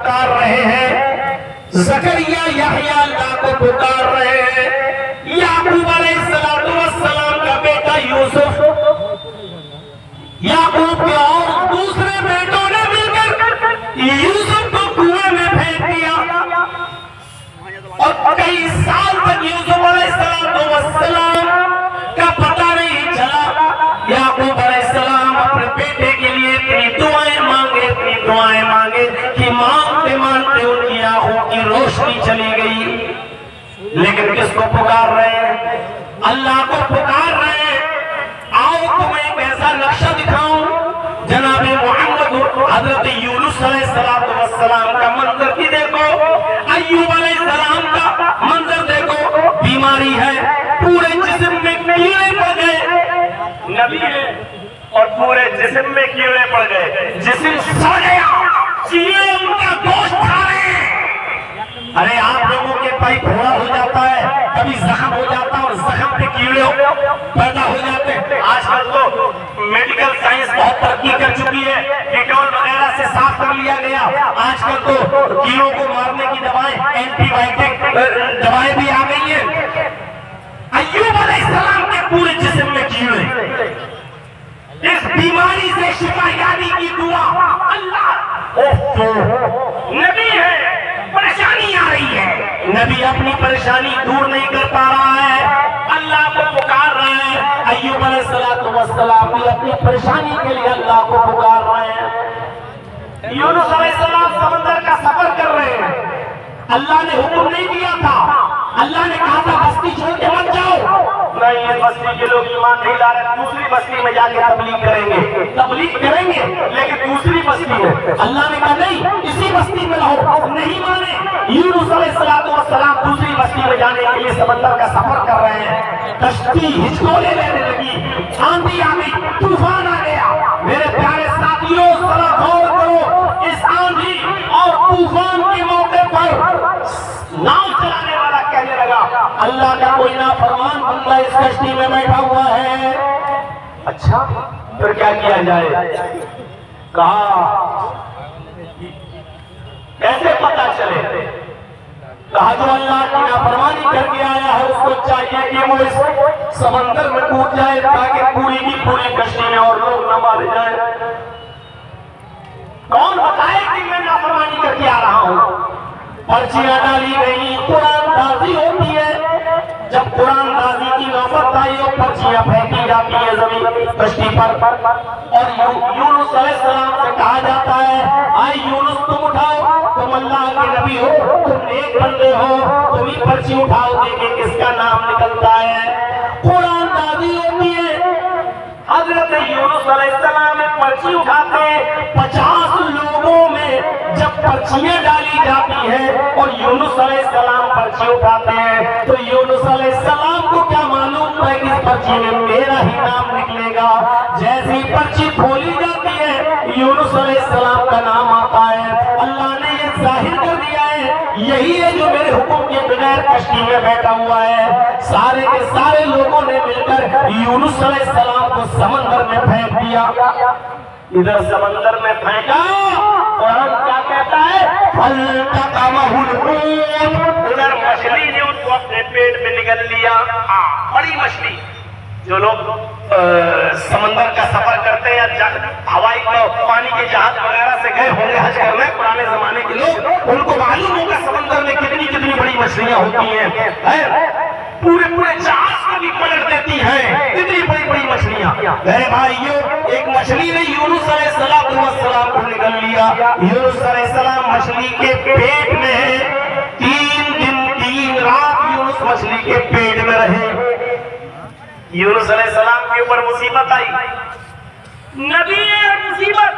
پکار رہے ہیں، زکریا یحییٰ اللہ کو پکار رہے ہیں، یعقوب علیہ السلام کا بیٹا یوسف، یعقوب کے اور دوسرے بیٹوں نے مل کر یوسف کو کنویں میں پھینک دیا، اور کئی سال تک یوسف علیہ السلام کا پتہ نہیں چلا۔ یعقوب علیہ السلام اپنے بیٹے کے لیے اتنی دعائیں مانگے کہ مانگتے مانگتے ان کی آنکھوں کی روشنی چلی گئی۔ لیکن کس کو پکار رہے ہیں؟ اللہ کو پکار رہے ہیں۔ آؤ تمہیں ایک ایسا نقشہ دکھاؤں، جناب محمد حضرت یونس علیہ السلام کا منظر بھی دیکھو، ایوب علیہ السلام کا منظر دیکھو، بیماری ہے، پورے جسم میں کیڑے پڑ گئے، نبی ہے اور پورے جسم میں کیڑے پڑ گئے، جسم سڑ گیا، کیڑے ان کا گوشت کھا رہے ہیں۔ ارے آپ لوگوں کے پائی پھوڑا ہو جاتا ہے، کبھی زخم ہو جاتا ہے اور زخم پہ کیڑے پیدا ہو جاتے ہیں۔ آج کل تو میڈیکل سائنس بہت ترقی کر چکی ہے، ڈیٹول وغیرہ سے صاف کر لیا گیا۔ آج کل تو کیڑوں کو مارنے کی دوائیں، اینٹی بائیوٹک دوائیں بھی آ گئی ہیں۔ ایوب علیہ السلام کے پورے جسم میں کیڑے، اس بیماری سے شفا یابی کی دعا، اللہ نبی ہے، پریشانی آ رہی ہے، نبی اپنی پریشانی دور نہیں کر پا رہا ہے، اللہ کو پکار رہا ہے۔ ایوب علیہ السلام بھی اپنی پریشانی کے لیے اللہ کو پکار رہے ہیں۔ یونس علیہ السلام سمندر کا سفر کر رہے ہیں، اللہ نے حکم نہیں دیا تھا، اللہ نے کہا تھا بستی چھوڑ کے مت جاؤ، نہیں یہ بستی کے لوگ ایمان نہیں لا رہے، دوسری بستی میں جا کے تبلیغ کریں گے لیکن دوسری بستی میں۔ اللہ نے کہا نہیں اسی بستی میں رہو، نہیں مانے۔ یونس علیہ السلام دوسری بستی میں جانے کے لیے سمندر کا سفر کر رہے ہیں، کشتی ہچکولے لینے لگی، آندھی آ گئی، طوفان آ گیا۔ میرے پیارے ساتھیوں ذرا غور کرو، اس آندھی اور طوفان کے موقع پر ناؤ چلانے والا کہنے لگا اللہ کا کوئی نافرمان بندہ اس کشتی میں بیٹھا ہوا ہے۔ اچھا پھر کیا کیا جائے؟ کہا کیسے پتا چلے؟ کہا جو اللہ کی نافرمانی کر کے آیا ہے اس کو چاہیے کہ وہ اس سمندر میں کود جائے تاکہ پوری کی پوری کشتی میں اور لوگ نہ مارے جائیں۔ کون بتائے کہ میں نافرمانی کر کے آ رہا ہوں؟ پرچیاں ڈالی گئی، قرآن دازی ہوتی ہے، جب قرآن دازی کی نوبت آئی اور پرچیاں پھینکی جاتی ہیں زمین کشتی پر، اور یونس علیہ السلام سے کہا جاتا ہے آئے یونس تم اٹھاؤ، تم اللہ کے نبی ہو، تم ایک بندے ہو، تم ہی پرچی اٹھاؤ، دیکھیں کس کا نام نکلتا ہے۔ قرآن دازی ہوتی ہے، حضرت یونس علیہ السلام ایک پرچی اٹھاتے ہیں، 50 لوگوں میں جب پرچیاں ڈالی جاتی ہیں اور یونس علیہ السلام پرچی اٹھاتے ہیں تو یونس علیہ السلام کو کیا معلوم ہے کہ اس پرچی میں میرا ہی نام نکلے گا۔ جیسی پرچی کھولی جاتی ہے یونس علیہ السلام کا نام آتا ہے، اللہ نے یہ ظاہر کر دیا ہے یہی ہے جو میرے حکم کے بغیر کشتی میں بیٹھا ہوا ہے۔ سارے کے سارے لوگوں نے مل کر یونس علیہ السلام کو سمندر میں پھینک دیا۔ ادھر سمندر میں پھینکا، قرآن کیا کہتا ہے؟ فَالْتَقَمَهُ الْحُوتُ، ادھر مچھلی نے اس کو اپنے پیٹ میں نگل لیا، بڑی مچھلی۔ جو لوگ سمندر کا سفر کرتے ہیں، ہوائی پانی کے جہاز وغیرہ سے گئے ہوں گے حج کرنے پرانے زمانے کے لوگ، ان کو معلوم ہوگا سمندر میں کتنی بڑی مچھلیاں ہوتی ہیں، پورے جہاز کو بھی پلٹ دیتی ہیں، اتنی بڑی مچھلیاں۔ میرے بھائیو، ایک مچھلی نے یونس علیہ السلام کو نگل لیا۔ یونس علیہ السلام مچھلی کے پیٹ میں ہے، 3 دن 3 رات یونس مچھلی کے پیٹ میں رہے۔ یونس علیہ السلام کے اوپر مصیبت آئی، نبی مصیبت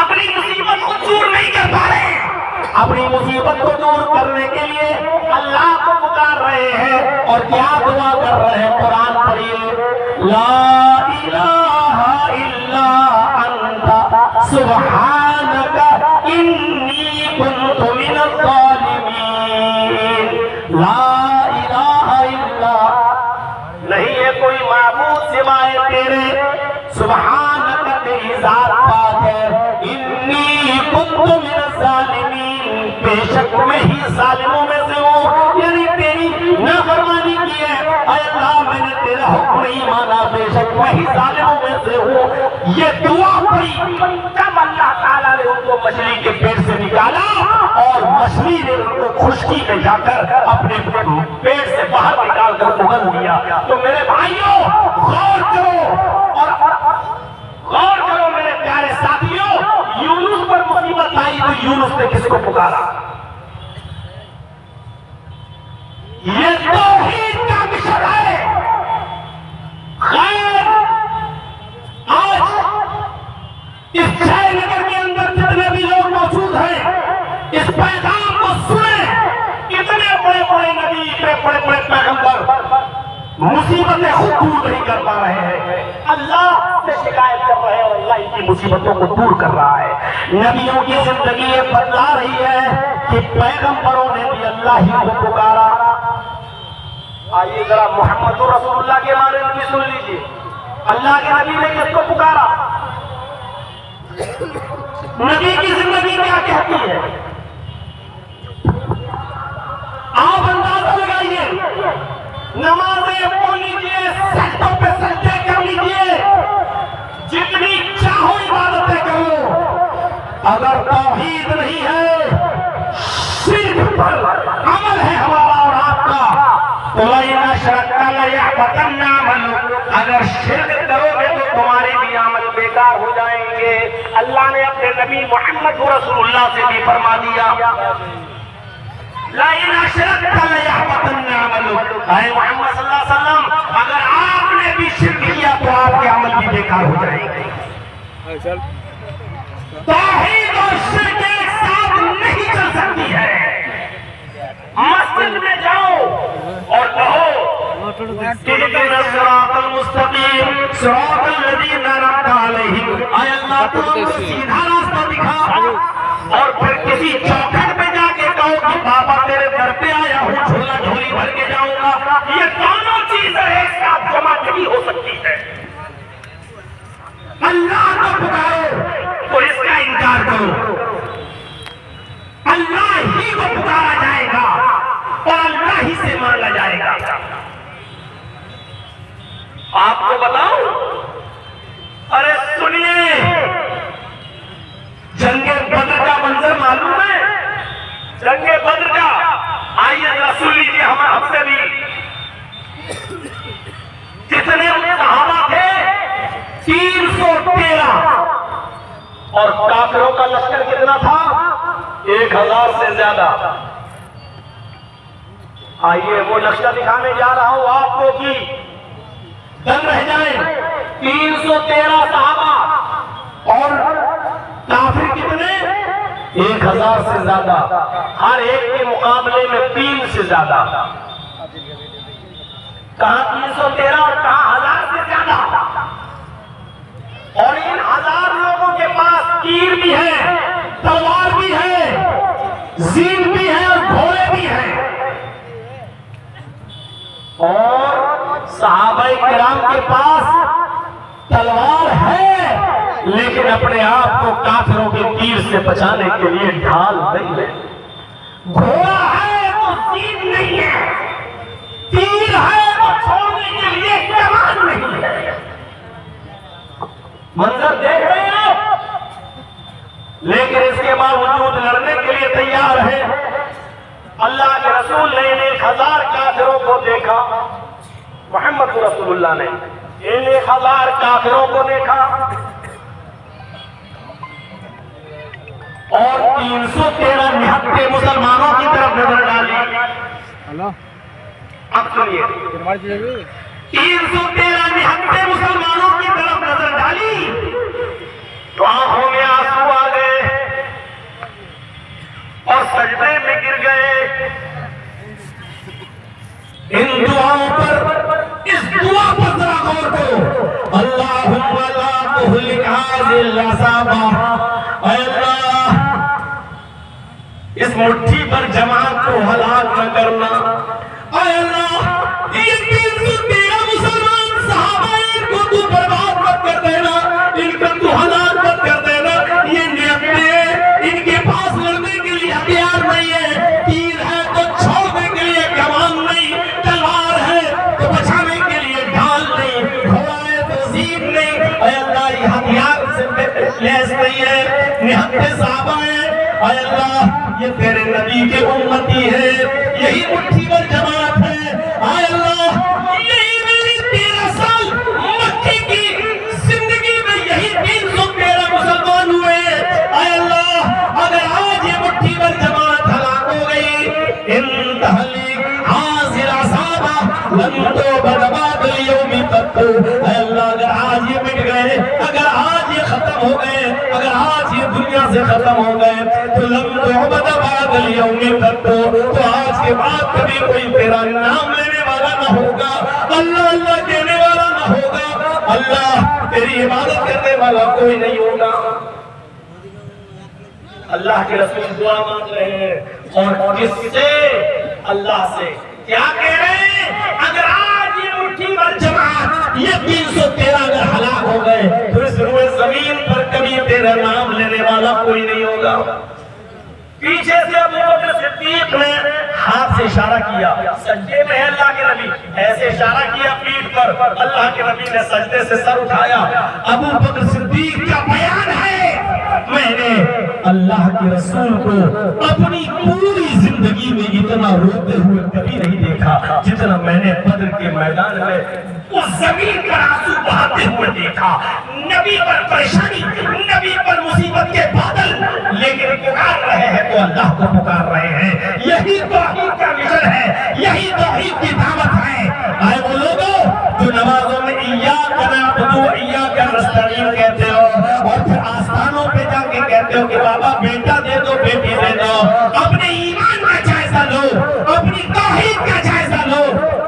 اپنی مصیبت کو دور نہیں کر پا رہے، اپنی مصیبت کو دور کرنے کے لیے اللہ کو پکار رہے ہیں اور کیا دعا کر رہے ہیں؟ قرآن پڑھیے، لا الہ الا انت سبحانک انی کنت من الظالمین۔ لا الہ الا، نہیں ہے کوئی معبود سوائے تیرے، سبحانک تیری ذات پاک ہے، انی کنت من الظالمین، بے شک میں ہی ظالموں میں سے ہوں، یعنی تیری نافرمانی کی ہے اے اللہ، میں نے تیرا حکم نہیں مانا، بے شک میں ہی ظالموں میں سے ہوں۔ یہ دعا پڑی، تب اللہ تعالیٰ نے ان کو مچھلی کے پیٹ سے نکالا اور مچھلی نے ان کو خشکی میں جا کر اپنے پیٹ سے باہر نکال کر اگل دیا۔ تو میرے بھائیوں غور کرو، اور غور کرو میرے پیارے ساتھیوں، یونس پر مصیبت آئی تو یونس نے کس کو پکارا؟ یہ توحید کا مشن ہے۔ خیر، آج اس جے نگر کے اندر جتنے بھی لوگ موجود ہیں، اس پیغام کو سنیں۔ اتنے بڑے بڑے نبی، اتنے بڑے بڑے پیغمبر مصیبتیں خود دور نہیں کر پا رہے ہیں، اللہ سے شکایت کر رہے ہیں اور اللہ ان کی مصیبتوں کو دور کر رہا ہے۔ نبیوں کی زندگی یہ بتلا رہی ہے کہ پیغمبروں نے بھی اللہ ہی کو پکارا۔ آئیے ذرا محمد رسول اللہ کے بارے میں بھی سن لیجیے، اللہ کے نبی نے کس کو پکارا؟ نبی کی زندگی کیا کہتی ہے؟ آپ اندازہ لگائیے، نمازیں پڑھ لیجیے، سجدوں پہ سجدے کر لیجیے، جتنی چاہو عبادتیں کرو، اگر توحید نہیں ہے، شرک پر عمل ہے ہمارا اور آپ کا، تو لَئِنْ أَشْرَكْتَ لَيَحْبَطَنَّ عَمَلُكَ، اگر شرک کرو گے تو تمہارے بھی عمل بیکار ہو جائیں گے۔ اللہ نے اپنے نبی محمد رسول اللہ سے بھی فرما دیا، لَئِنْ أَشْرَكْتَ لَيَحْبَطَنَّ عَمَلُكَ، اے محمد صلی اللہ علیہ وسلم اگر آپ نے بھی شرک کیا تو آپ کے عمل بھی بیکار ہو جائیں گے۔ توحید اور شرک ایک ساتھ نہیں چل سکتی ہے۔ مسجد میں جاؤ اور کہو اهدنا الصراط المستقیم صراط الذین انعمت علیہم، اے اللہ تو ہم کو سیدھا راستہ دکھا، اور پھر کسی چوکھٹ پہ جا کے کہو کہ بابا تیرے در پہ آیا ہوں، جھولا جھولی بھر کے جاؤں گا، یہ دونوں چیزیں ایک ساتھ جمع نہیں ہو سکتی ہے۔ اللہ کو پکارو اور اس کا انکار کرو، اللہ ہی کو پکارا جائے گا اور اللہ ہی سے مانگا جائے گا۔ آپ کو بتاؤں، ارے سنیے، جنگ بدر کا منظر معلوم ہے؟ جنگ بدر کا، آئیے ذرا سن لیجیے ہم سے بھی، کتنے صحابہ تھے؟ 313، اور کافروں کا لشکر کتنا تھا؟ 1000 سے زیادہ۔ آئیے وہ نقشہ دکھانے جا رہا ہوں آپ کو کہ دم رہ جائیں۔ 313 صحابہ اور کافر کتنے؟ 1000 سے زیادہ، ہر ایک کے مقابلے میں 3 سے زیادہ۔ کہاں 313 اور کہاں 1000 سے زیادہ؟ اور ان 1000 لوگوں کے پاس تیر بھی ہے، تلوار بھی ہے، زین بھی ہے اور گھوڑے بھی ہیں، اور صحابہ کرام کے پاس تلوار ہے لیکن اپنے آپ کو کافروں کے تیر سے بچانے کے لیے ڈھال نہیں ہے۔ گھوڑا ہے تو زین نہیں ہے، تیر ہے تو چھوڑنے کے لیے کمان نہیں ہے۔ منظر دیکھ رہے ہیں، لیکن اس کے باوجود لڑنے کے لیے تیار ہے۔ اللہ کے رسول نے 1000 کافروں کو دیکھا، محمد رسول اللہ نے 1000 کافروں کو دیکھا، اور 313 نہتے مسلمانوں کی طرف نظر ڈالی۔ اب سنیے، 313 نہتے مسلمانوں کی طرف نظر ڈالی تو آنکھوں میں آنسو آ گئے اور سجدے میں گر گئے۔ ان دعاؤں پر، اس دعا پر ذرا غور کرو، اللہم لا تہلک هذه العصابہ، اے اللہ اس مٹھی پر جماعت کو ہلاک نہ کرنا، اے اللہ یہ 313 مسلمان صحابہ ان کو تو برباد مت کر دینا، ان کو تو ہلاک مت کر دینا، یہ نیتیں ان کے پاس لڑنے کے لیے ہتھیار نہیں ہے، تیر ہے تو چھوڑنے کے لیے کمان نہیں، تلوار ہے تو بچانے کے لیے ڈھال نہیں، گھوڑا ہے تو زین نہیں، اے اللہ یہ ہتھیار سے لیس نہیں ہے، نہتے صحابہ ہیں، اے اللہ یہ تیرے نبی کے امتی ہے، یہی مٹھی بھر جماعت ہے، اے اللہ یہی میری 13 سال مکے کی زندگی میں یہی 313 مسلمان ہوئے، اے اللہ اگر آج یہ مٹھی بھر جماعت ہلاک ہو گئی، انتہلیک حاضر عصابہ لن تو بدباد اليوم قط، اے اللہ اگر آج یہ مٹ گئے، اگر آج یہ ختم ہو گئے، اگر آج یہ دنیا سے ختم ہو گئے تو لم تعبد بعد اليوم قط، تو آج کے بعد کبھی کوئی تیرا نام لینے والا نہ ہوگا، اللہ اللہ کہنے والا نہ ہوگا، اللہ تیری عبادت کرنے والا کوئی نہیں ہوگا۔ اللہ کے رسول دعا مانگ رہے ہیں، اور کس سے؟ اللہ سے۔ کیا کہہ رہے ہیں؟ اگر آج یہ مٹھی بھر جماعت یہ 313 اگر ہلاک ہو گئے تو اس روئے زمین پر کبھی تیرا نام لینے والا کوئی نہیں ہوگا۔ پیچھے سے ابو بکر صدیق نے ہاتھ سے اشارہ کیا، سجدے میں ہے اللہ کے نبی، ایسے اشارہ کیا پیٹھ پر، اللہ کے نبی نے سجدے سے سر اٹھایا۔ ابو بکر صدیق کا بیان ہے، میں نے اللہ کے رسول کو اپنی پوری زندگی میں اتنا روتے ہوئے کبھی نہیں دیکھا جتنا میں نے بدر کے میدان میں اس زمین پر آنسو بہاتے ہوئے دیکھا۔ نبی پر پریشانی، نبی پر مصیبت کے بادل، لیکن پکار رہے ہیں تو اللہ کو پکار رہے ہیں۔ یہی توحید کا مشن ہے، یہی توحید کی دعوت ہے۔ آئے وہ لوگوں جو نمازوں میں ایاک نعبد و ایاک نستعین کہتے ہو اور پھر آستانوں پہ جا کے کہتے ہو کہ بابا بیٹا دے دو، بیٹی دے دو، اپنے ایمان کا جائزہ لو، اپنی توحید کا جائزہ لو۔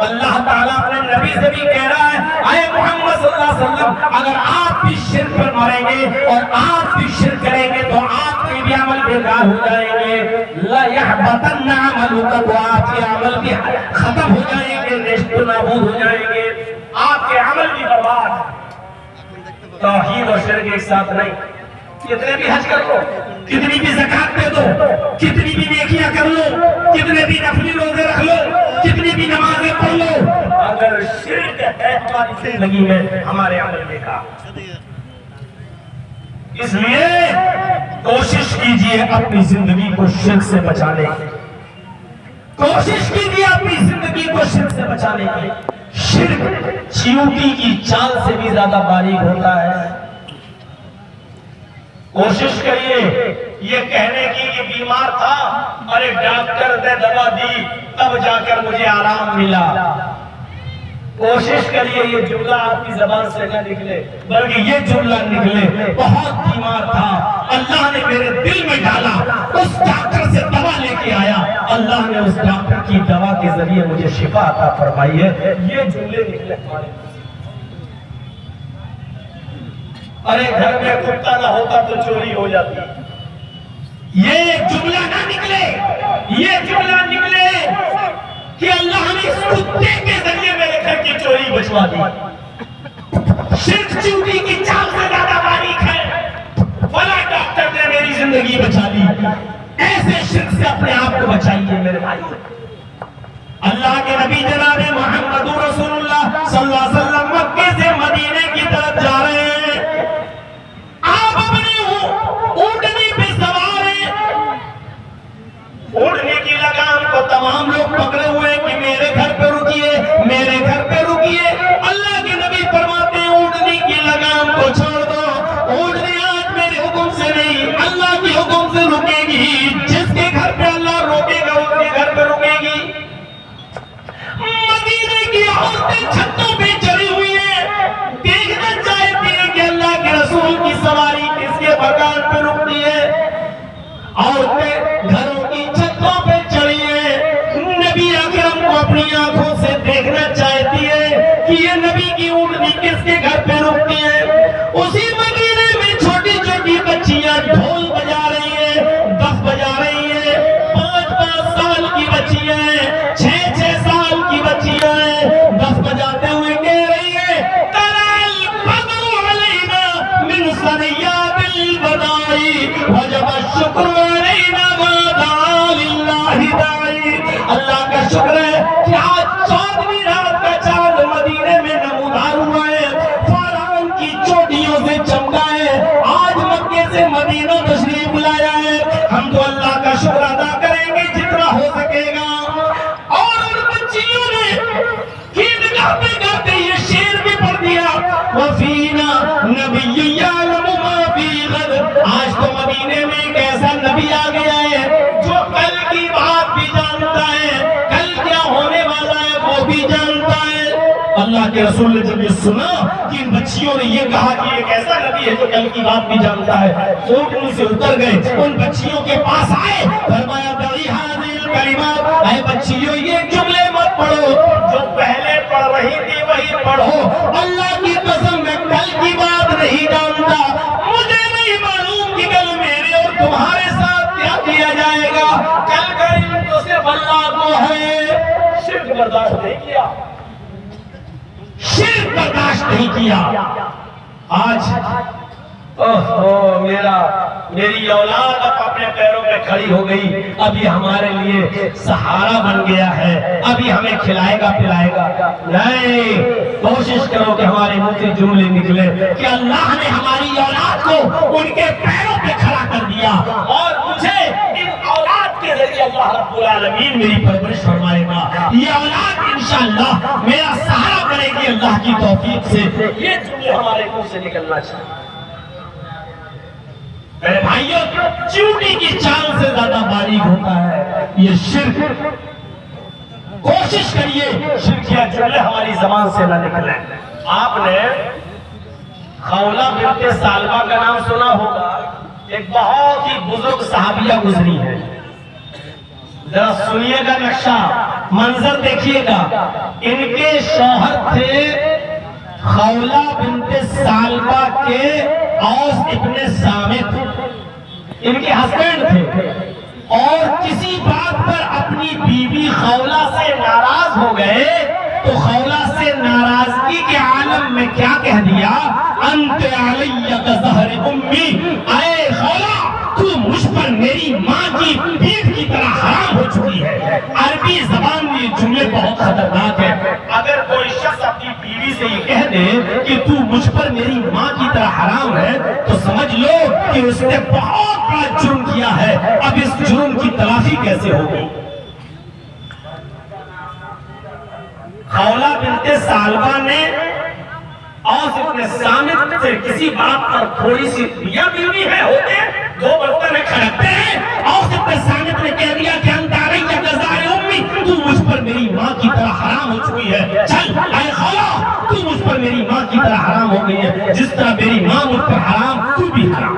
اللہ تعالیٰ اپنے نبی سے بھی کہہ رہا ہے، اے محمد صلی اللہ علیہ وسلم اگر آپ بھی شرک پر مریں گے اور آپ بھی شرک کریں گے تو آپ کے بھی عمل بیکار ہو جائیں گے، لا یحبطن عملک، تو آپ کے عمل بھی ختم ہو جائیں گے، نیست و نابود ہو جائیں گے، آپ کے عمل بھی برباد۔ توحید اور شرک ایک ساتھ نہیں۔ کتنے بھی حج کر لو، کتنی بھی زکات دے دو، کتنی بھی نیکیاں کر لو، کتنے بھی نفلی روزے رکھ لو، کتنی بھی نمازیں پڑھ لو، اگر شرک ہے ہماری زندگی میں ہمارے عمل بیکار۔ اس لیے کوشش کیجئے اپنی زندگی کو شرک سے بچانے کی، کوشش کیجئے اپنی زندگی کو شرک سے بچانے کی۔ شرک چیونٹی کی چال سے بھی زیادہ باریک ہوتا ہے۔ کوشش کریے یہ کہنے کی کہ بیمار تھا، ارے ڈاکٹر نے دوا دی تب جا کر مجھے آرام ملا۔ کوشش کریے یہ جملہ آپ کی زبان سے نہ نکلے، بلکہ یہ جملہ نکلے، بہت بیمار تھا، اللہ نے میرے دل میں ڈالا، اس ڈاکٹر سے دوا لے کے آیا، اللہ نے اس ڈاکٹر کی دوا کے ذریعے مجھے شفا عطا فرمائی ہے۔ یہ جملے نکلے ہمارے۔ ارے گھر میں کتا نہ ہوتا تو چوری ہو جاتی، یہ جملہ نہ نکلے، یہ جملہ نکلے کہ اللہ نے اس کتے کے ذریعے میرے گھر کی چوری بچوا دی۔ شرک چیونٹی کی چال سے زیادہ باریک ہے، فلاں ڈاکٹر نے میری زندگی بچا لی۔ ایسے شرک سے اپنے آپ کو بچائیے میرے بھائی۔ اللہ کے نبی جناب محمد رسول اللہ صلی اللہ علیہ وسلم مکے سے مدینے کی طرف جا رہے ہیں، آپ اپنی اونٹنی پہ سوار ہیں، اونٹنی کی لگام کو تمام لوگ پکڑے ہوئے کہ میرے گھر پہ رکیے، میرے گھر پہ رکیے۔ اللہ کے نبی فرماتے ہیں اونٹنی کی لگام کو چھوڑ دو، اونٹنی آج میرے حکم سے نہیں اللہ کے حکم سے رکے گی، جس کے گھر پہ اللہ روکے گا اس کے گھر پہ رکے گی۔ مدینے کی عورتیں چھتوں پہ چڑھی ہوئی ہیں، دیکھنا چاہتی ہیں کہ اللہ کے رسول کی سواری کس کے مکان پہ رکتی ہے۔ عورتیں گھروں کی چھتوں پہ چڑھی ہیں، نبی اکرم کو اپنی آنکھوں سے دیکھنا چاہتی ہے کہ یہ نبی کی اونٹنی کس کے گھر پہ رکتی ہے۔ اسی مدینے میں چھوٹی چھوٹی بچیاں ڈھول بجا رہی ہیں، دف بجا رہی ہیں، 5-5 سال کی بچیاں ہیں، 6-6 سال کی بچیاں ہیں، دف بجاتے ہوئے کہہ رہی ہیں ترال بدر علینا من ثنیات الوداع وجب الشکر علینا شکر ادا کریں گے جتنا ہو سکے گا۔ اور ان بچیوں نے عیدگاہ پہ جاتے یہ شعر بھی پڑھ دیا، وَفِينَا نَبِيٌّ يَعْلَمُ مَا فِي غَدٍ۔ آج تو مدینے میں ایک ایسا نبی آ گیا ہے جو کل کی بات بھی جانتا ہے، کل کیا ہونے والا ہے وہ بھی جانتا ہے۔ اللہ کے رسول نے جب یہ سنا کہ ان بچیوں نے یہ کہا کہ ایک ایسا نبی ہے جو کل کی بات بھی جانتا ہے، اونٹوں سے اتر گئے، ان بچیوں کے پاس آئے، فرمایا دعی حاضر الکلمات، اے بچیوں یہ جملے مت پڑھو جو پہلے پڑھ رہی تھی وہی پڑھو۔ اللہ کی قسم میں کل کی بات نہیں جانتا، مجھے نہیں معلوم کہ کل میرے اور تمہارے ساتھ کیا کیا جائے گا، کل کا علم تو صرف اللہ کو ہے۔ شرک برداشت نہیں کیا، شرک برداشت نہیں کیا۔ آج میری اولاد اب اپنے پیروں پہ کھڑی ہو گئی، اب یہ ہمارے لیے سہارا بن گیا ہے، ابھی ہمیں کھلائے گا پلائے گا نہیں۔ کوشش کرو کہ ہمارے منہ سے جملے نکلے کہ اللہ نے ہماری اولاد کو ان کے پیروں پہ کھڑا کر دیا، اور مجھے ان اولاد کے ذریعے اللہ رب العالمین میری پرورش فرمائے گا۔ یہ اولاد انشاءاللہ میرا سہارا بنے گی اللہ کی توفیق سے۔ یہ جملے ہمارے منہ سے نکلنا چاہیے۔ میرے بھائیوں، چیونٹی کی چال سے زیادہ باریک ہوتا ہے یہ شرک۔ کوشش کریے شرکیہ جملے ہماری زبان سے نہ نکلیں۔ آپ نے خولہ بنت ثعلبہ کا نام سنا ہوگا، ایک بہت ہی بزرگ صحابیہ گزری ہے۔ ذرا سنیے گا نقشہ، منظر دیکھیے گا۔ ان کے شوہر تھے خولہ بنت ثعلبہ کے اوس ابن صامت، ان کے ہسبینڈ تھے، اور کسی بات پر اپنی بیوی خولہ سے ناراض ہو گئے تو خولہ سے ناراضگی کے عالم میں کیا کہہ دیا، انت علی کظہر امی، اے خولہ تو مجھ پر میری ماں کی پیٹھ کی طرح حرام ہو چکی ہے۔ عربی زبان میں یہ جملے بہت خطرناک ہیں۔ اگر کوئی شخص اپنی بیوی سے یہ کہہ دے کہ تو مجھ پر میری ماں کی طرح حرام ہے تو سمجھ لو کہ اس نے بہت بڑا جرم کیا ہے۔ اب اس جرم کی تلافی کیسے ہوگی؟ خولہ بنت ثعلبہ نے اوس ابن صامت سے کسی بات پر تھوڑی سی میاں بیوی ہے ہوتے ہیں، دو برتن کھڑکتے ہیں، اوس ابن صامت نے کہہ دیا کہ انت علی کظہر امی، تو مجھ پر میری ماں کی طرح حرام ہو چکی ہے۔ چل اے خولہ تو مجھ پر میری ماں کی طرح حرام ہو گئی ہے، جس طرح میری ماں مجھ پر حرام تو بھی حرام۔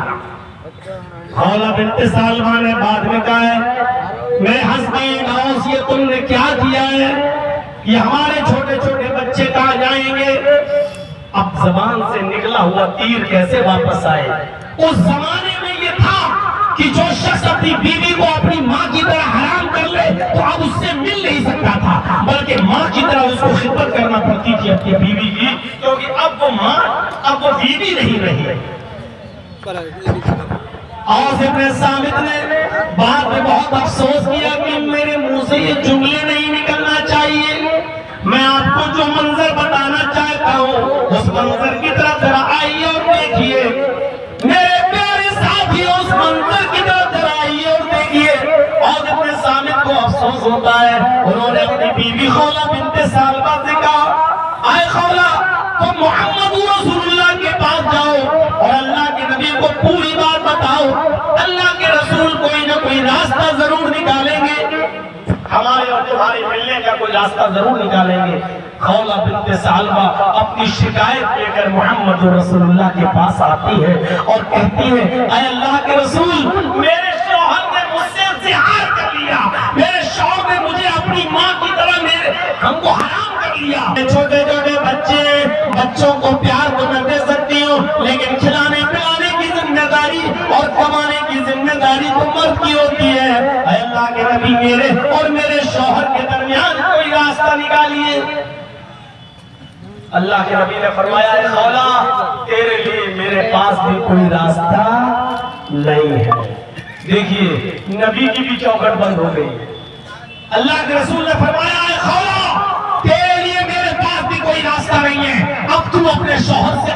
خولہ بنت ثعلبہ نے بعد میں کہا ہے میرے ہسبینڈ اوس یہ تم نے کیا کیا ہے، یہ ہمارے چھوٹے چھوٹے بچے کہاں جائیں گے؟ اب زبان سے نکلا ہوا تیر کیسے واپس آئے؟ اس زمانے میں یہ تھا کہ جو شخص اپنی بیوی کو اپنی ماں کی طرح حرام کر لے تو اب اس سے مل نہیں سکتا تھا، بلکہ ماں کی طرح اس کو خدمت کرنا پڑتی تھی اپنی بیوی کی، کیونکہ اب وہ ماں، اب وہ بیوی نہیں رہی۔ اوس ابن صامت نے بعد میں بہت افسوس کیا کہ میرے منہ سے یہ جملے نہیں نکلنا چاہیے۔ میں آپ کو جو منظر بتانا چاہتا ہوں اس منظر کی طرف ذرا آئیے اور دیکھیے، میرے پیارے ساتھیوں اس منظر کی طرف ذرا آئیے اور دیکھیے۔ اوس ابن صامت کو افسوس ہوتا ہے، انہوں نے اپنی بیوی خولہ بنت ثعلبہ سے کہا اے خولہ تم محمد رسول اللہ کے پاس جاؤ اور اللہ کے نبی کو پوری بات بتاؤ، اللہ کے رسول کوئی نہ کوئی راستہ ضرور نکالیں گے، ہمارے اور تمہارے ملنے کا کوئی راستہ ضرور نکالیں گے۔ خولہ بنت ثعلبہ اپنی شکایت لے کر محمد رسول اللہ کے پاس آتی ہے اور کہتی ہے اے اللہ کے رسول میرے شوہر نے مجھ سے زہار کر لیا، میرے شوہر نے مجھے اپنی ماں کی طرح ہم کو حرام کر لیا۔ چھوٹے چھوٹے بچوں کو پیار تو میں دے سکتی ہوں لیکن کھلانے پلانے کی ذمہ داری اور کمانے کی ذمہ داری تو مرد کی ہوتی ہے۔ اے اللہ کے نبی میرے اور میرے شوہر کے درمیان کوئی راستہ نکالیے۔ اللہ کے نبی نے فرمایا اے خولہ تیرے لیے میرے پاس بھی کوئی راستہ نہیں ہے۔ دیکھیے نبی کی بھی چوکھٹ بند ہو گئی۔ اللہ کے رسول نے فرمایا خولہ تیرے لیے میرے پاس بھی کوئی راستہ نہیں ہے، اب تم اپنے شوہر سے